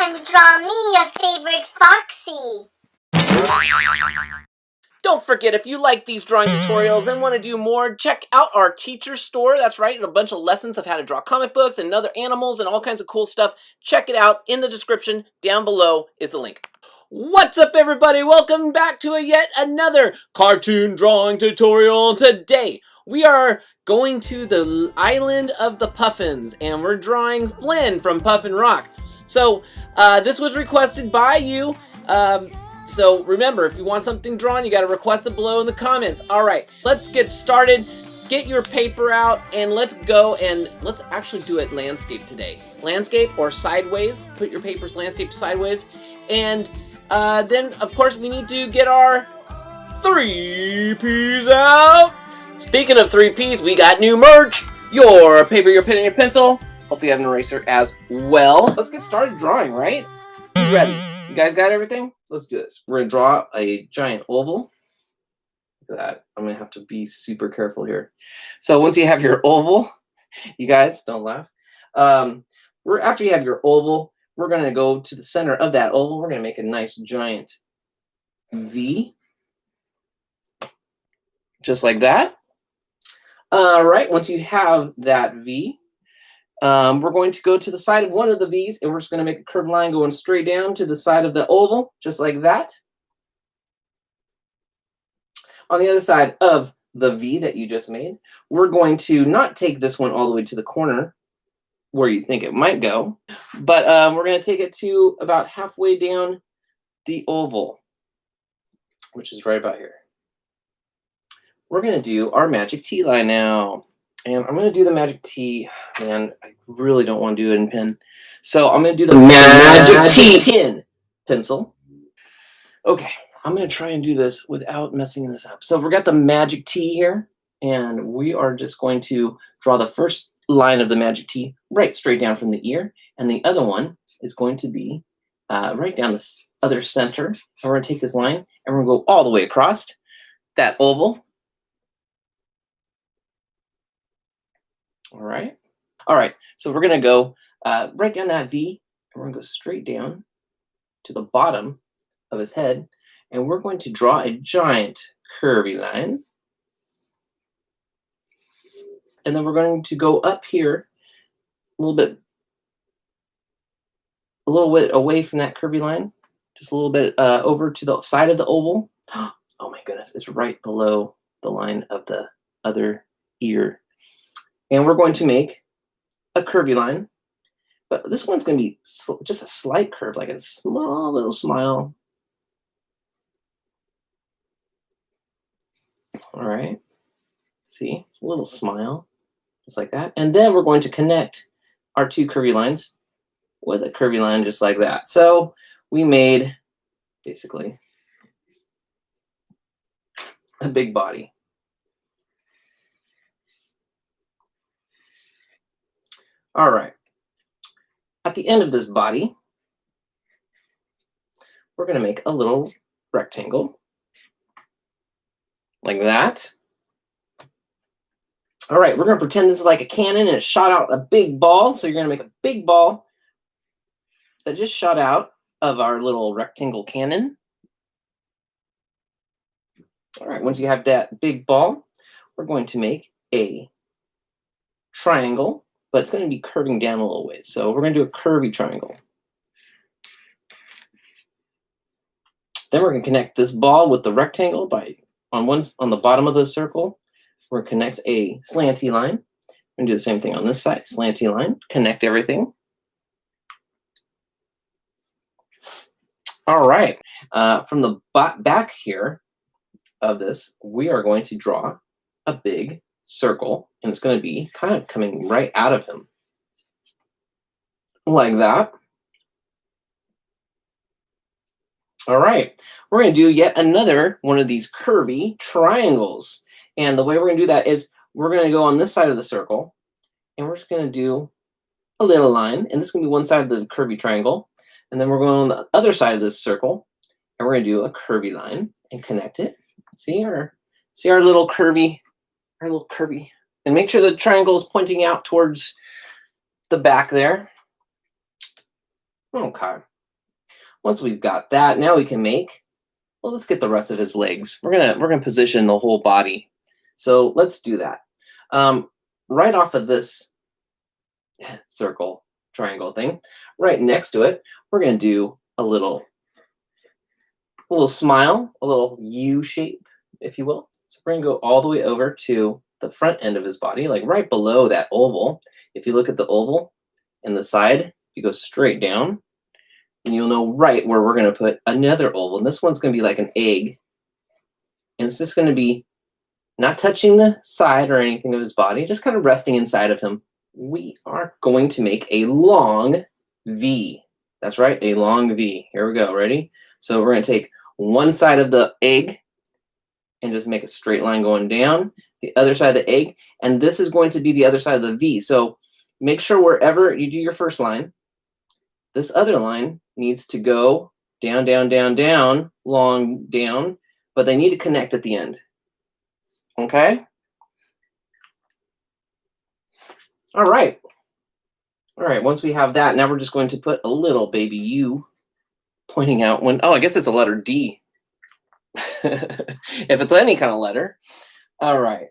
time to draw me a favorite Foxy. Don't forget, if you like these drawing tutorials and want to do more, check out our teacher store. That's right, a bunch of lessons of how to draw comic books and other animals and all kinds of cool stuff. Check it out in the description. Down below is the link. What's up, everybody? Welcome back to yet another cartoon drawing tutorial. Today, we are going to the island of the Puffins, and we're drawing Flynn from Puffin Rock. So, this was requested by you. So remember, if you want something drawn, you got to request it below in the comments. All right, let's get started. Get your paper out and let's go, and let's actually do it landscape today. Landscape or sideways. Put your paper's landscape sideways. And then, of course, we need to get our 3Ps out. Speaking of 3Ps, we got new merch. Your paper, your pen, and your pencil. Hopefully you have an eraser as well. Let's get started drawing, right? Who's ready? You guys got everything? Let's do this. We're going to draw a giant oval. Look at that. I'm going to have to be super careful here. So once you have your oval, you guys, don't laugh. After you have your oval, we're going to go to the center of that oval. We're going to make a nice giant V. Just like that. All right. Once you have that V, we're going to go to the side of one of the V's, and we're just going to make a curved line going straight down to the side of the oval, just like that. On the other side of the V that you just made, we're going to not take this one all the way to the corner where you think it might go, but we're going to take it to about halfway down the oval, which is right about here. We're going to do our magic T line now. And I'm going to do the magic T, and I really don't want to do it in pen. So I'm going to do the magic T in pencil. Okay, I'm going to try and do this without messing this up. So we've got the magic T here, and we are just going to draw the first line of the magic T right straight down from the ear. And the other one is going to be right down the other center. And we're going to take this line, and we're going to go all the way across that oval. All right, so we're going to go right down that V, and we're going to go straight down to the bottom of his head, and we're going to draw a giant curvy line. And then we're going to go up here a little bit away from that curvy line, just a little bit over to the side of the oval. Oh my goodness, it's right below the line of the other ear. And we're going to make a curvy line, but this one's going to be just a slight curve, like a small little smile. All right, see, a little smile, just like that. And then we're going to connect our two curvy lines with a curvy line just like that. So we made basically a big body. All right, at the end of this body, we're going to make a little rectangle like that. All right, we're going to pretend this is like a cannon and it shot out a big ball. So you're going to make a big ball that just shot out of our little rectangle cannon. All right, once you have that big ball, we're going to make a triangle, but it's going to be curving down a little ways. So we're going to do a curvy triangle. Then we're going to connect this ball with the rectangle on the bottom of the circle. We're going to connect a slanty line. We're going to do the same thing on this side, slanty line, connect everything. All right, from the back here of this, we are going to draw a big circle, and it's going to be kind of coming right out of him like that. All right, we're going to do yet another one of these curvy triangles, and the way we're going to do that is we're going to go on this side of the circle, and we're just going to do a little line, and this is going to be one side of the curvy triangle, and then we're going on the other side of this circle, and we're going to do a curvy line and connect it. See our little curvy. And make sure the triangle is pointing out towards the back there. Okay. Once we've got that, now we can make, well, let's get the rest of his legs. We're gonna position the whole body. So let's do that. Right off of this circle triangle thing, right next to it, we're gonna do a little smile, a little U shape, if you will. So we're gonna go all the way over to the front end of his body, like right below that oval. If you look at the oval and the side, if you go straight down, and you'll know right where we're gonna put another oval. And this one's gonna be like an egg. And it's just gonna be not touching the side or anything of his body, just kind of resting inside of him. We are going to make a long V. That's right, a long V. Here we go, ready? So we're gonna take one side of the egg and just make a straight line going down, the other side of the egg, and this is going to be the other side of the V. So make sure wherever you do your first line, this other line needs to go down, down, down, down, long down, but they need to connect at the end. Okay? All right. All right, once we have that, now we're just going to put a little baby U pointing out when, oh, I guess it's a letter D. If it's any kind of letter. All right.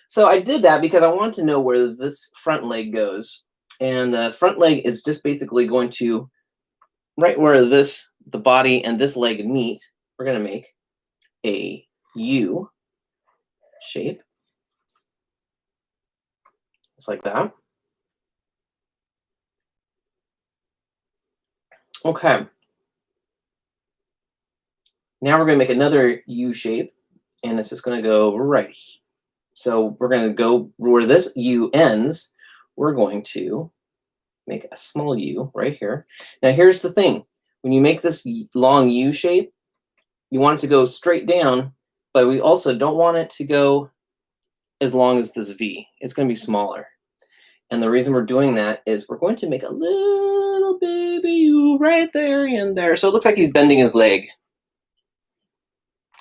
So I did that because I want to know where this front leg goes. And the front leg is just basically going to, right where the body and this leg meet, we're going to make a U shape. Just like that. Okay. Now we're going to make another U shape, and it's just going to go right. So we're going to go where this U ends. We're going to make a small U right here. Now here's the thing. When you make this long U shape, you want it to go straight down, but we also don't want it to go as long as this V. It's going to be smaller. And the reason we're doing that is we're going to make a little baby U right there in there. So it looks like he's bending his leg.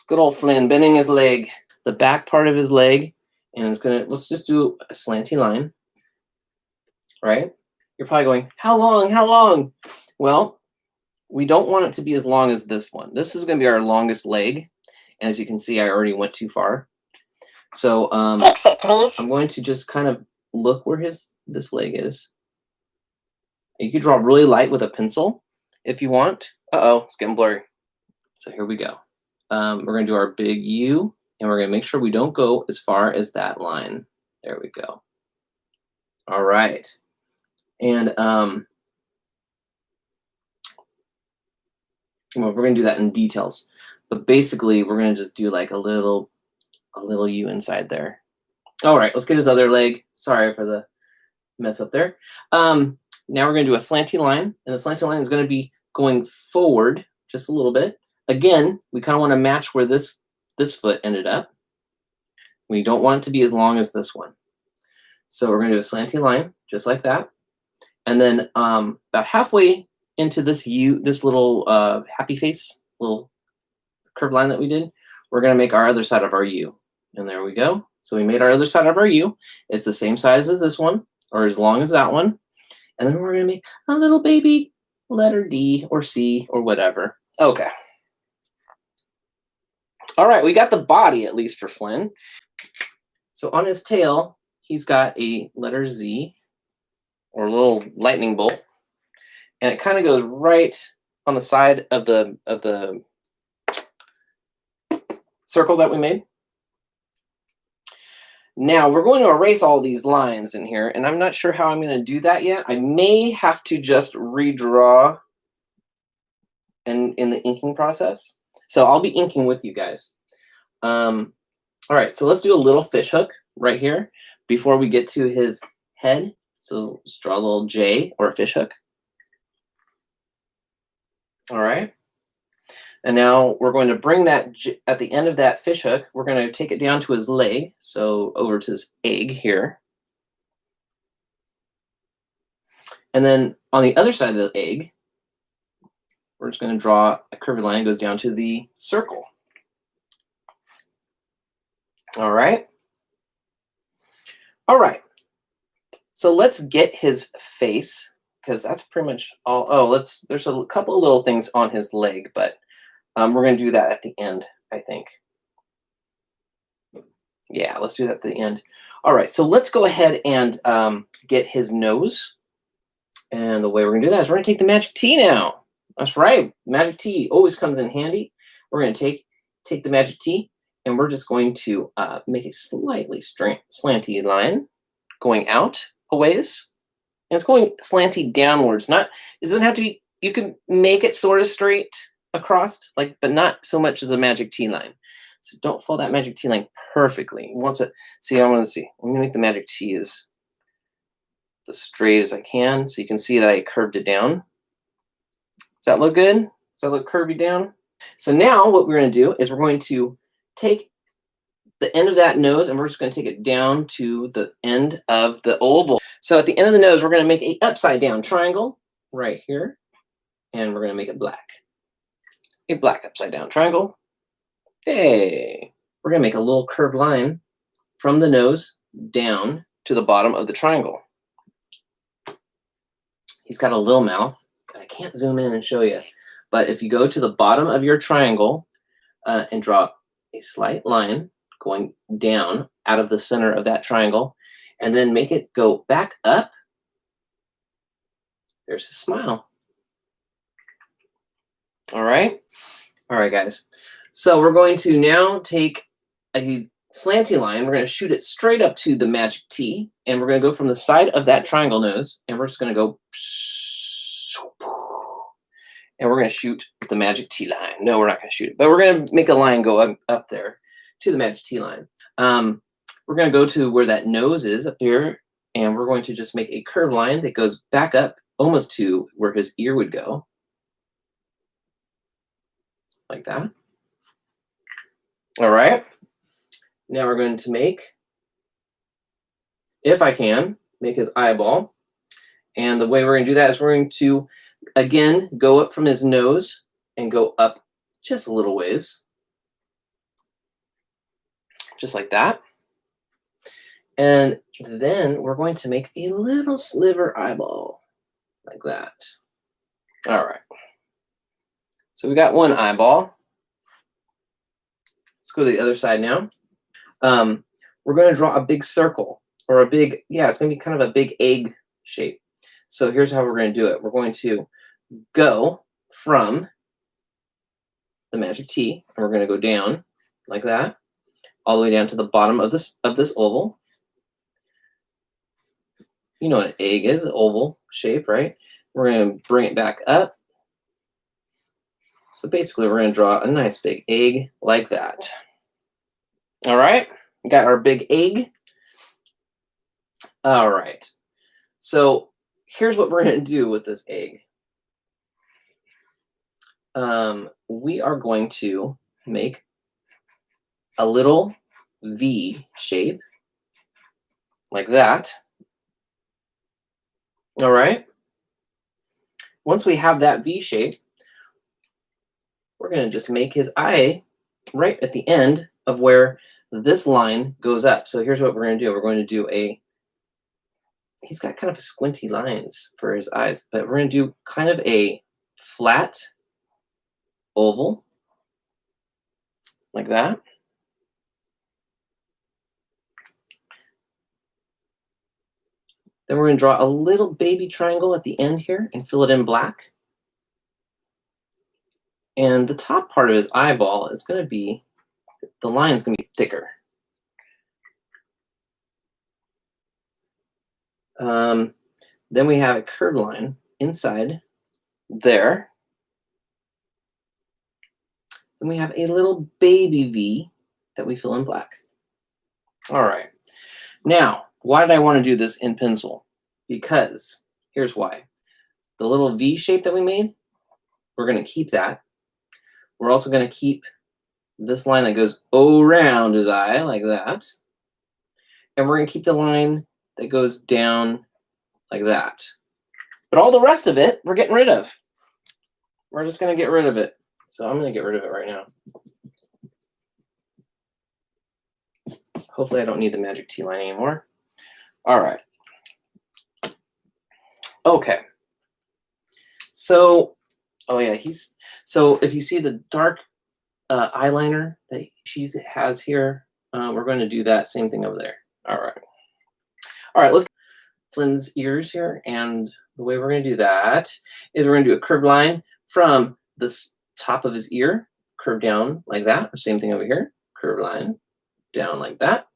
Good old Flynn bending his leg, the back part of his leg, and it's gonna, let's just do a slanty line, right? You're probably going, how long, how long? Well, we don't want it to be as long as this one. This is gonna be our longest leg. And as you can see, I already went too far. So Fix it, please. I'm going to just kind of look where this leg is. You can draw really light with a pencil if you want. Uh-oh, it's getting blurry. So here we go. We're going to do our big U, and we're going to make sure we don't go as far as that line. There we go. All right. And well, we're going to do that in details. But basically, we're going to just do like a little U inside there. All right, let's get his other leg. Sorry for the mess up there. Now we're going to do a slanty line, and the slanty line is going to be going forward just a little bit. Again, we kind of want to match where this foot ended up. We don't want it to be as long as this one. So we're going to do a slanty line, just like that. And then about halfway into this U, this little happy face, little curved line that we did, we're going to make our other side of our U. And there we go. So we made our other side of our U. It's the same size as this one, or as long as that one. And then we're going to make a little baby letter D or C or whatever. Okay. All right, we got the body, at least for Flynn. So on his tail, he's got a letter Z, or a little lightning bolt, and it kind of goes right on the side of the circle that we made. Now we're going to erase all these lines in here, and I'm not sure how I'm going to do that yet. I may have to just redraw in the inking process. So I'll be inking with you guys. All right, so let's do a little fish hook right here before we get to his head. So just draw a little J or a fish hook. All right. And now we're going to bring that at the end of that fish hook, we're going to take it down to his leg. So over to this egg here. And then on the other side of the egg, we're just going to draw a curved line that goes down to the circle. All right. All right. So let's get his face because that's pretty much all. Oh, there's a couple of little things on his leg, but we're going to do that at the end, I think. Yeah, let's do that at the end. All right, so let's go ahead and get his nose. And the way we're going to do that is we're going to take the magic T now. That's right. Magic T always comes in handy. We're going to take the magic T, and we're just going to make a slightly slanty line going out a ways. And it's going slanty downwards. It doesn't have to be, you can make it sort of straight across, but not so much as a magic T line. So don't follow that magic T line perfectly. You want to see, I'm going to make the magic T as straight as I can, so you can see that I curved it down. Does that look good? Does that look curvy down? So now what we're going to do is we're going to take the end of that nose and we're just going to take it down to the end of the oval. So at the end of the nose, we're going to make an upside down triangle right here, and we're going to make it black. A black upside down triangle. Hey, we're going to make a little curved line from the nose down to the bottom of the triangle. He's got a little mouth. I can't zoom in and show you, but if you go to the bottom of your triangle and draw a slight line going down out of the center of that triangle, and then make it go back up, there's a smile. All right, guys. So we're going to now take a slanty line. We're going to shoot it straight up to the magic T, and we're going to go from the side of that triangle nose, and we're just going to go, and we're going to shoot the magic T line. No, we're not going to shoot it, but we're going to make a line go up there to the magic T line. We're going to go to where that nose is up here, and we're going to just make a curved line that goes back up almost to where his ear would go, like that. All right. Now we're going to make, if I can, make his eyeball. And the way we're going to do that is we're going to, again, go up from his nose and go up just a little ways. Just like that. And then we're going to make a little sliver eyeball, like that. All right. So we got one eyeball. Let's go to the other side now. We're going to draw a big circle, or a big, it's going to be kind of a big egg shape. So here's how we're going to do it. We're going to go from the magic T, and we're going to go down like that, all the way down to the bottom of this oval. You know what an egg is, an oval shape, right? We're going to bring it back up. So basically, we're going to draw a nice big egg like that. All right, got our big egg. All right, so here's what we're going to do with this egg. We are going to make a little V shape like that. All right. Once we have that V shape, we're going to just make his eye right at the end of where this line goes up. So here's what we're going to do. We're going to do he's got kind of squinty lines for his eyes, but we're going to do kind of a flat oval like that. Then we're going to draw a little baby triangle at the end here and fill it in black. And the top part of his eyeball is going to be, the line is going to be thicker. Then we have a curved line inside there. Then we have a little baby V that we fill in black. All right. Now, why did I want to do this in pencil? Because here's why. The little V shape that we made, we're going to keep that. We're also going to keep this line that goes around his eye like that. And we're going to keep the line that goes down like that. But all the rest of it, we're getting rid of. We're just going to get rid of it. So I'm going to get rid of it right now. Hopefully I don't need the magic T line anymore. All right. Okay. So, oh yeah, so if you see the dark eyeliner that she has here, we're going to do that same thing over there. All right, let's Flynn's ears here, and the way we're going to do that is we're going to do a curved line from the top of his ear, curve down like that, or same thing over here, curved line down like that.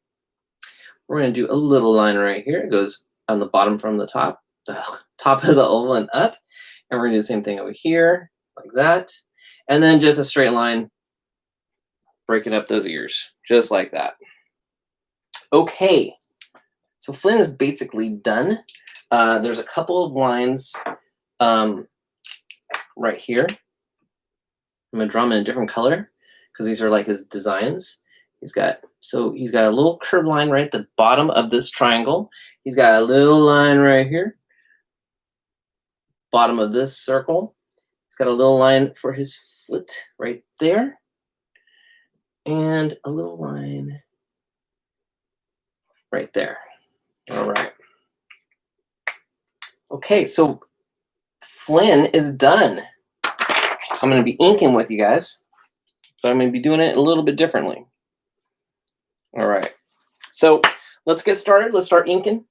We're going to do a little line right here. It goes on the bottom from the top of the oval and up, and we're going to do the same thing over here like that, and then just a straight line breaking up those ears just like that. Okay, so Flynn is basically done. There's a couple of lines right here. I'm gonna draw them in a different color because these are like his designs. He's got a little curved line right at the bottom of this triangle. He's got a little line right here, bottom of this circle. He's got a little line for his foot right there, and a little line right there. All right. Okay, so Flynn is done. I'm going to be inking with you guys, but I'm going to be doing it a little bit differently. All right. So let's get started. Let's start inking.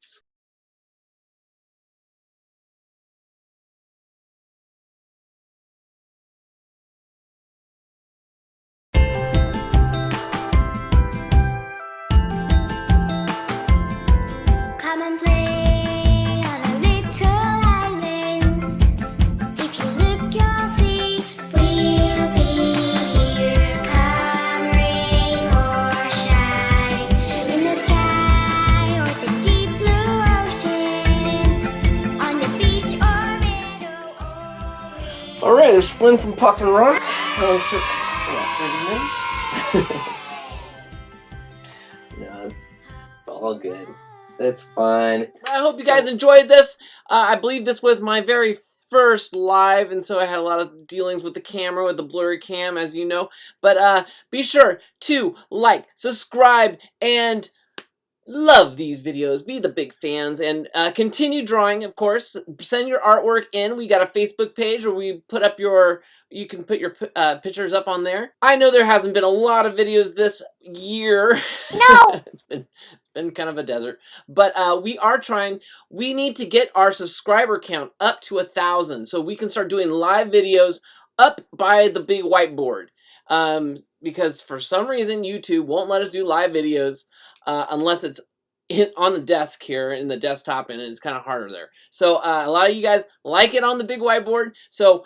All right, it's Flynn from Puffin Rock. Took about 30 minutes. No, it's all good. It's fine. I hope you guys enjoyed this. I believe this was my very first live, and so I had a lot of dealings with the camera, with the blurry cam, as you know. But be sure to like, subscribe, and love these videos. Be the big fans, and continue drawing, of course. Send your artwork in. We got a Facebook page where we put up you can put your pictures up on there. I know there hasn't been a lot of videos this year. No! It's been kind of a desert, but we are trying. We need to get our subscriber count up to 1,000 so we can start doing live videos up by the big whiteboard. Because for some reason YouTube won't let us do live videos unless it's on the desk here in the desktop, and it's kind of harder there. So a lot of you guys like it on the big whiteboard, so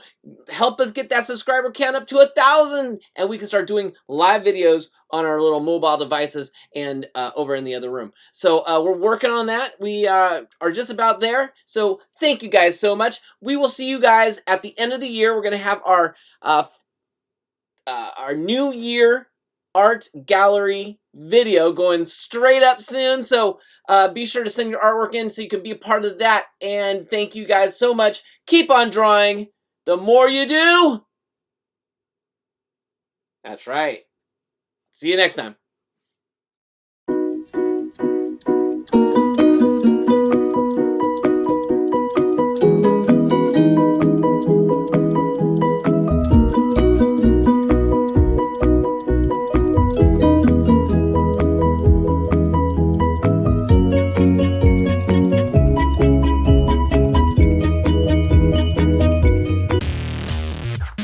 help us get that subscriber count up to 1,000, and we can start doing live videos on our little mobile devices and over in the other room. So we're working on that. We are just about there. So thank you guys so much. We will see you guys at the end of the year. We're going to have our New Year art gallery video going straight up soon, so be sure to send your artwork in so you can be a part of that. And thank you guys so much. Keep on drawing. The more you do, that's right. See you next time.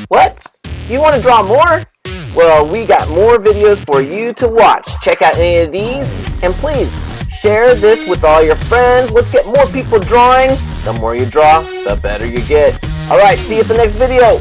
What? You want to draw more? Well, we got more videos for you to watch. Check out any of these, and please share this with all your friends. Let's get more people drawing. The more you draw, the better you get. All right, see you at the next video.